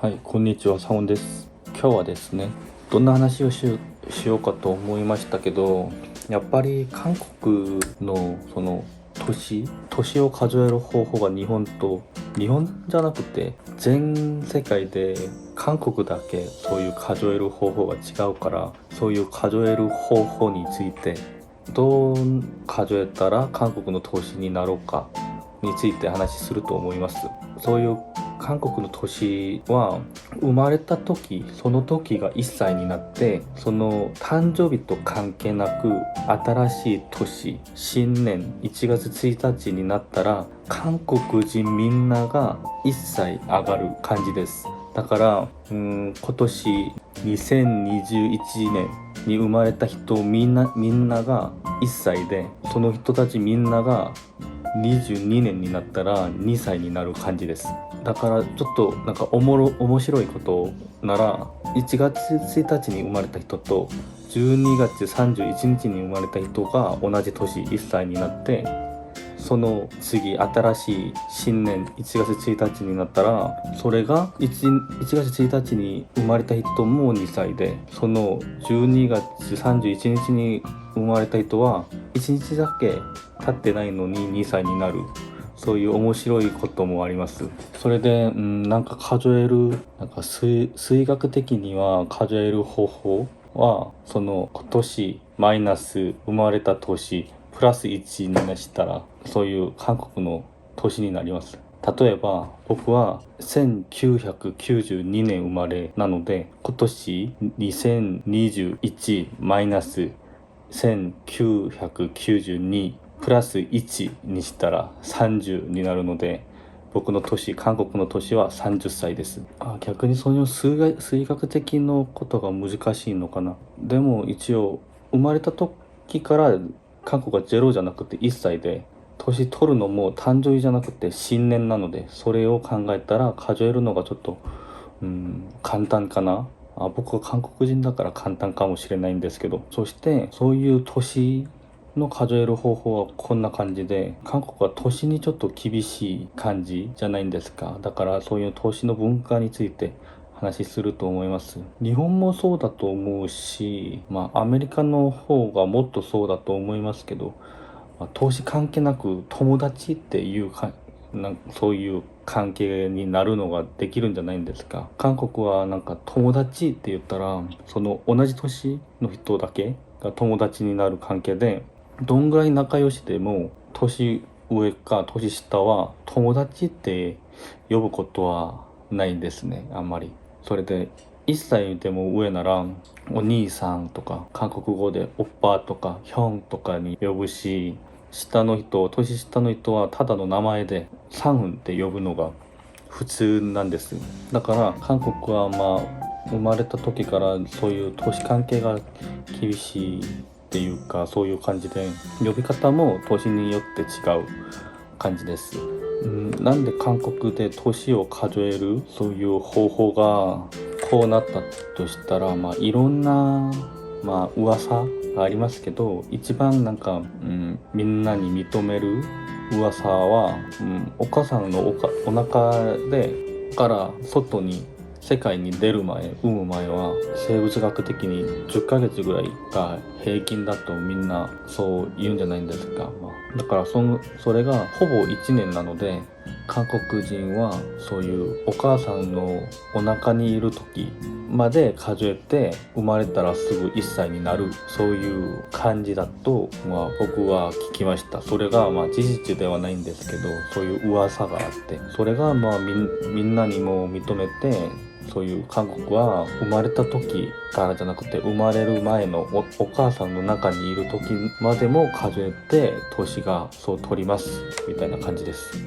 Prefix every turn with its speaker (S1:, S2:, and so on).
S1: はい、こんにちは、サオンです。今日はですね、どんな話をしようかと思いましたけど、やっぱり韓国のその年を数える方法が日本じゃなくて全世界で韓国だけそういう数える方法が違うから、そういう数える方法についてどう数えたら韓国の年になろうかについて話すると思います。そういう韓国の年は生まれた時、その時が1歳になって、その誕生日と関係なく新しい年、新年1月1日になったら韓国人みんなが1歳上がる感じです。だから今年2021年に生まれた人みんなが1歳で、その人たちみんなが22年になったら2歳になる感じです。だからちょっとなんか面白いことなら、1月1日に生まれた人と12月31日に生まれた人が同じ年1歳になって、その次新しい新年1月1日になったら、それが 1月1日に生まれた人も2歳で、その12月31日に生まれた人は1日だけ経ってないのに2歳になる。そういう面白いこともあります。それでなんか数学的には数える方法は、その今年マイナス生まれた年プラス1にしたら、そういう韓国の年になります。例えば僕は1992年生まれなので、今年2021マイナス1992プラス1にしたら30になるので、僕の年、韓国の年は30歳です。逆にそういう数学的のことが難しいのかな。でも一応生まれた時から韓国は0じゃなくて1歳で、年取るのも誕生日じゃなくて新年なので、それを考えたら数えるのがちょっと簡単かな。僕は韓国人だから簡単かもしれないんですけど、そしてそういう年の数える方法はこんな感じで、韓国は年にちょっと厳しい感じじゃないんですか。だからそういう年の文化について話すると思います。日本もそうだと思うし、アメリカの方がもっとそうだと思いますけど、投資関係なく友達っていうそういう関係になるのができるんじゃないんですか。韓国はなんか友達って言ったら、その同じ年の人だけが友達になる関係で、どんぐらい仲良しでも年上か年下は友達って呼ぶことはないんですね、あんまり。それで1歳でも上ならお兄さんとか、韓国語でオッパとかヒョンとかに呼ぶし、年下の人はただの名前でサンって呼ぶのが普通なんです。だから韓国は生まれた時からそういう年関係が厳しいっていうか、そういう感じで呼び方も年によって違う感じです。なんで韓国で年を数えるそういう方法がこうなったとしたら、いろんな噂がありますけど、一番なんか、みんなに認める噂は、お母さんのお腹でから外に世界に出る前、産む前は生物学的に10ヶ月ぐらいが平均だとみんなそう言うんじゃないんですか。だからそれがほぼ1年なので、韓国人はそういうお母さんのお腹にいる時まで数えて、生まれたらすぐ1歳になる、そういう感じだと、僕は聞きました。それが事実ではないんですけど、そういう噂があって、それがみんなにも認めて、そういう韓国は生まれた時からじゃなくて、生まれる前のお母さんの中にいる時までも数えて年がそう取りますみたいな感じです。